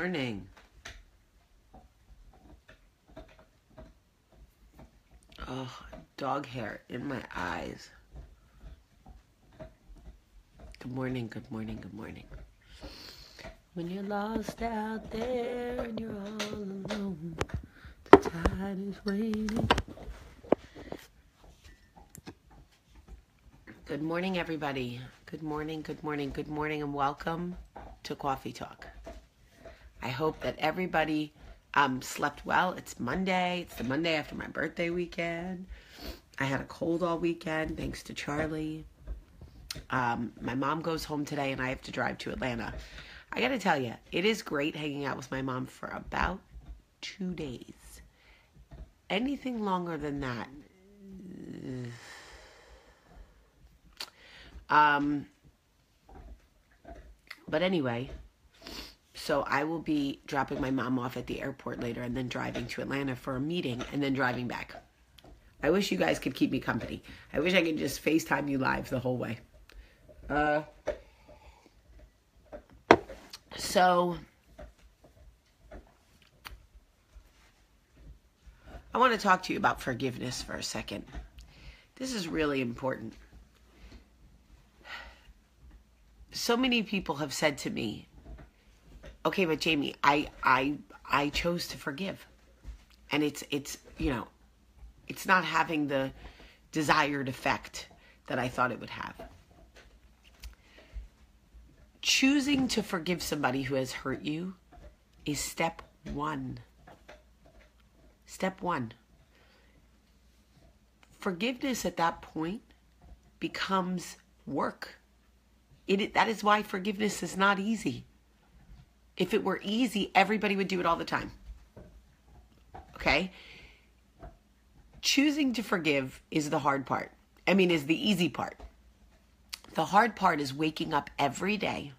morning. Oh, dog hair in my eyes. Good morning, good morning, good morning. When you're lost out there and you're all alone, the tide is waiting. Good morning, everybody. Good morning, good morning, good morning, and welcome to Coffee Talk. I hope that everybody slept well. It's Monday. It's the Monday after my birthday weekend. I had a cold all weekend, thanks to Charlie. My mom goes home today, and I have to drive to Atlanta. I got to tell you, it is great hanging out with my mom for about 2 days. Anything longer than that, but anyway, so I will be dropping my mom off at the airport later and then driving to Atlanta for a meeting and then driving back. I wish you guys could keep me company. I wish I could just FaceTime you live the whole way. So I want to talk to you about forgiveness for a second. This is really important. So many people have said to me, okay, but Jamie, I chose to forgive. And it's not having the desired effect that I thought it would have. Choosing to forgive somebody who has hurt you is step one. Step one. Forgiveness at that point becomes work. That is why forgiveness is not easy. If it were easy, everybody would do it all the time. Okay? Choosing to forgive is the hard part. Is the easy part. The hard part is waking up every day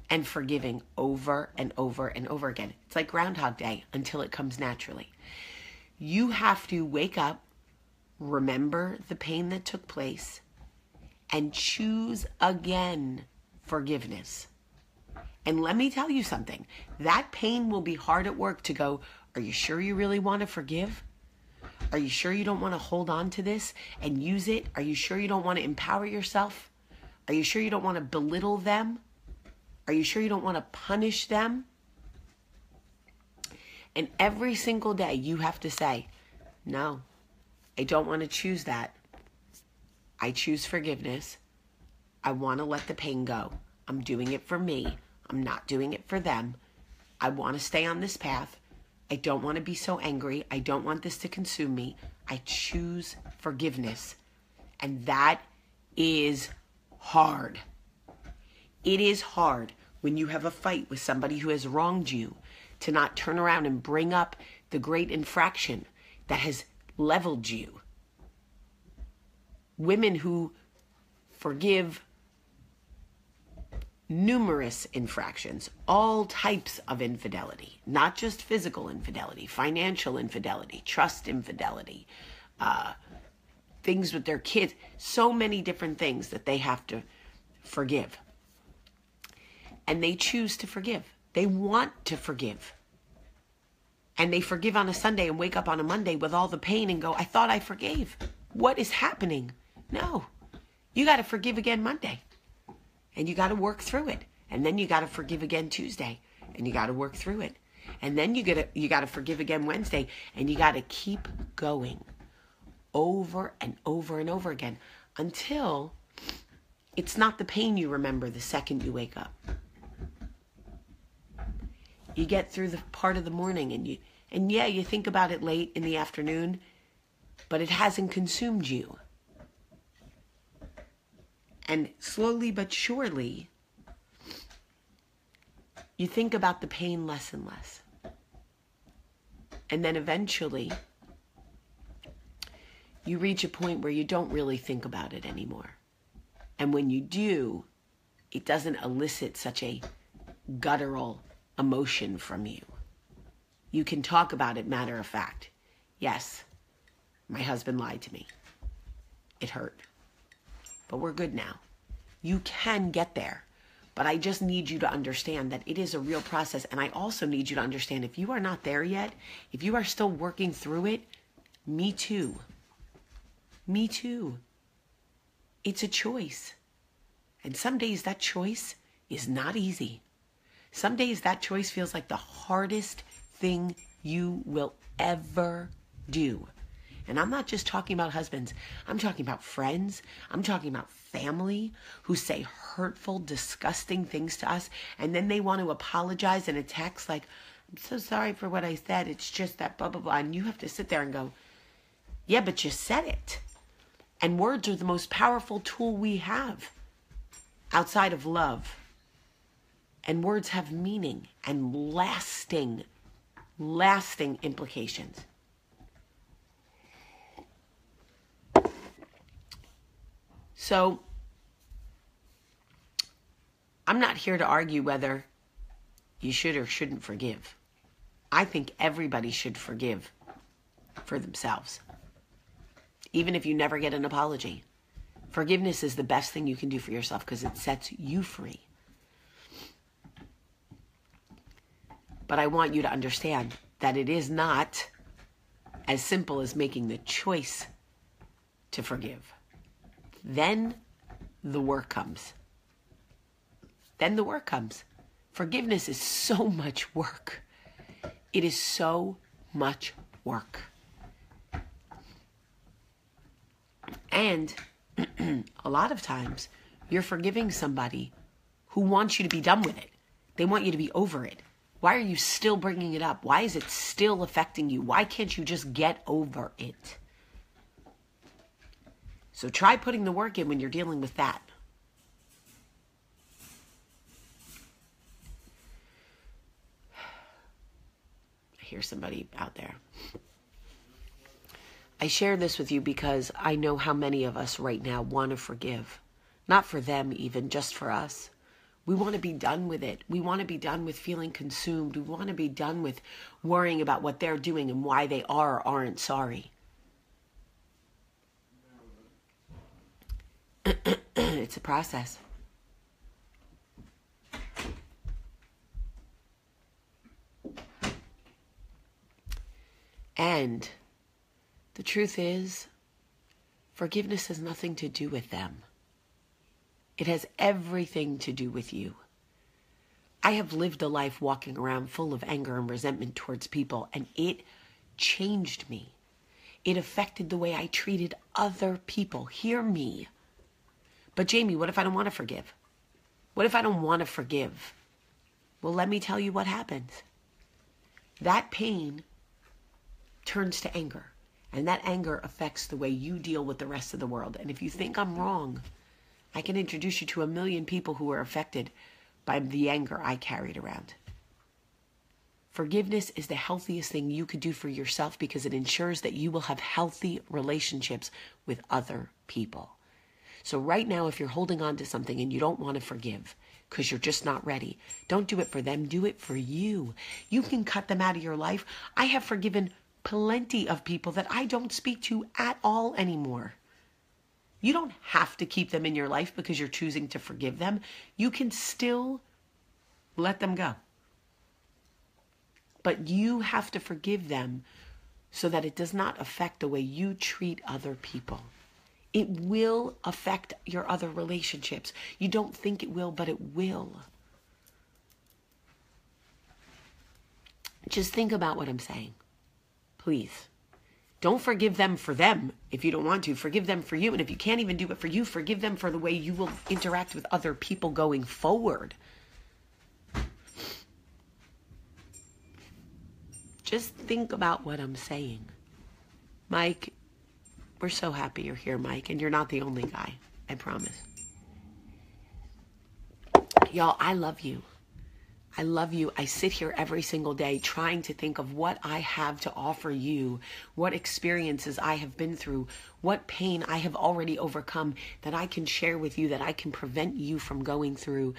and forgiving over and over and over again. It's like Groundhog Day until it comes naturally. You have to wake up, remember the pain that took place, and choose again forgiveness. And let me tell you something. That pain will be hard at work to go, are you sure you really want to forgive? Are you sure you don't want to hold on to this and use it? Are you sure you don't want to empower yourself? Are you sure you don't want to belittle them? Are you sure you don't want to punish them? And every single day you have to say, no, I don't want to choose that. I choose forgiveness. I want to let the pain go. I'm doing it for me. I'm not doing it for them. I want to stay on this path. I don't want to be so angry. I don't want this to consume me. I choose forgiveness. And that is hard. It is hard when you have a fight with somebody who has wronged you to not turn around and bring up the great infraction that has leveled you. Women who forgive numerous infractions, all types of infidelity, not just physical infidelity, financial infidelity, trust infidelity, things with their kids, so many different things that they have to forgive. And they choose to forgive. They want to forgive. And they forgive on a Sunday and wake up on a Monday with all the pain and go, I thought I forgave. What is happening? No. You got to forgive again Monday. And you got to work through it. And then you got to forgive again Tuesday. And you got to work through it. And then you got to forgive again Wednesday. And you got to keep going over and over and over again until it's not the pain you remember the second you wake up. You get through the part of the morning and you think about it late in the afternoon, but it hasn't consumed you. And slowly but surely, you think about the pain less and less. And then eventually, you reach a point where you don't really think about it anymore. And when you do, it doesn't elicit such a guttural emotion from you. You can talk about it matter of fact. Yes, my husband lied to me. It hurt. But we're good now. You can get there But I just need you to understand that it is a real process. And I also need you to understand if you are not there yet, if you are still working through it, me too. Me too. It's a choice. And some days that choice is not easy. Some days that choice feels like the hardest thing you will ever do. And I'm not just talking about husbands. I'm talking about friends. I'm talking about family who say hurtful, disgusting things to us. And then they want to apologize in a text like, I'm so sorry for what I said. It's just that blah, blah, blah. And you have to sit there and go, yeah, but you said it. And words are the most powerful tool we have outside of love. And words have meaning and lasting implications. So, I'm not here to argue whether you should or shouldn't forgive. I think everybody should forgive for themselves. Even if you never get an apology. Forgiveness is the best thing you can do for yourself because it sets you free. But I want you to understand that it is not as simple as making the choice to forgive. Then the work comes. Then the work comes. Forgiveness is so much work. It is so much work. And a lot of times you're forgiving somebody who wants you to be done with it. They want you to be over it. Why are you still bringing it up? Why is it still affecting you? Why can't you just get over it? So try putting the work in when you're dealing with that. I hear somebody out there. I share this with you because I know how many of us right now want to forgive. Not for them even, just for us. We want to be done with it. We want to be done with feeling consumed. We want to be done with worrying about what they're doing and why they are or aren't sorry. It's a process. And the truth is, forgiveness has nothing to do with them. It has everything to do with you. I have lived a life walking around full of anger and resentment towards people, and it changed me. It affected the way I treated other people. Hear me. But Jamie, what if I don't want to forgive? What if I don't want to forgive? Well, let me tell you what happens. That pain turns to anger. And that anger affects the way you deal with the rest of the world. And if you think I'm wrong, I can introduce you to 1 million people who are affected by the anger I carried around. Forgiveness is the healthiest thing you could do for yourself because it ensures that you will have healthy relationships with other people. So right now, if you're holding on to something and you don't want to forgive because you're just not ready, don't do it for them. Do it for you. You can cut them out of your life. I have forgiven plenty of people that I don't speak to at all anymore. You don't have to keep them in your life because you're choosing to forgive them. You can still let them go. But you have to forgive them so that it does not affect the way you treat other people. It will affect your other relationships. You don't think it will, but it will. Just think about what I'm saying. Please. Don't forgive them for them if you don't want to. Forgive them for you. And if you can't even do it for you, forgive them for the way you will interact with other people going forward. Just think about what I'm saying. Mike, we're so happy you're here, Mike. And you're not the only guy. I promise. Y'all, I love you. I love you. I sit here every single day trying to think of what I have to offer you, what experiences I have been through, what pain I have already overcome that I can share with you, that I can prevent you from going through.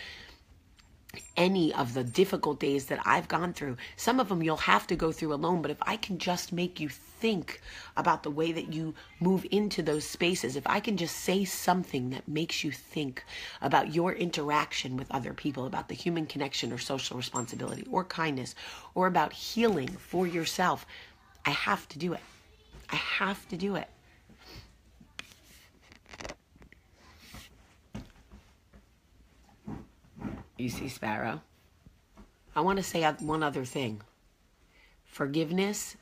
any of the difficult days that I've gone through. Some of them you'll have to go through alone, but if I can just make you think about the way that you move into those spaces, if I can just say something that makes you think about your interaction with other people, about the human connection or social responsibility or kindness, or about healing for yourself, I have to do it. I have to do it. You see, Sparrow? I want to say one other thing. Forgiveness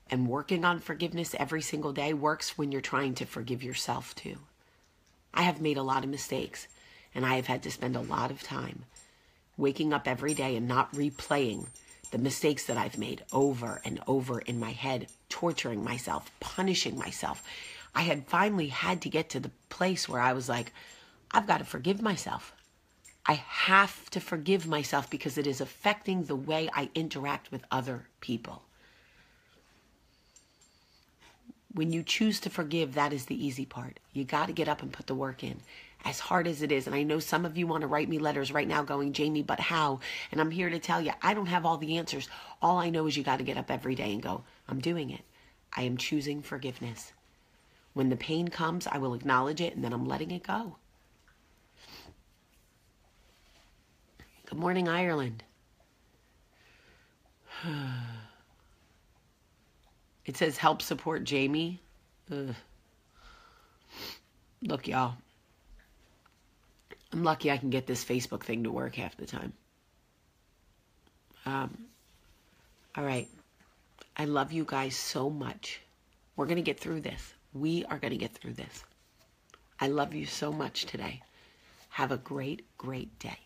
and working on forgiveness every single day works when you're trying to forgive yourself too. I have made a lot of mistakes, and I have had to spend a lot of time waking up every day and not replaying the mistakes that I've made over and over in my head, torturing myself, punishing myself. I had finally had to get to the place where I was like, I've got to forgive myself. I have to forgive myself because it is affecting the way I interact with other people. When you choose to forgive, that is the easy part. You got to get up and put the work in. As hard as it is, and I know some of you want to write me letters right now going, Jamie, but how? And I'm here to tell you, I don't have all the answers. All I know is you got to get up every day and go, I'm doing it. I am choosing forgiveness. When the pain comes, I will acknowledge it, and then I'm letting it go. Good morning, Ireland. It says help support Jamie. Ugh. Look, y'all. I'm lucky I can get this Facebook thing to work half the time. All right. I love you guys so much. We're going to get through this. We are going to get through this. I love you so much today. Have a great, great day.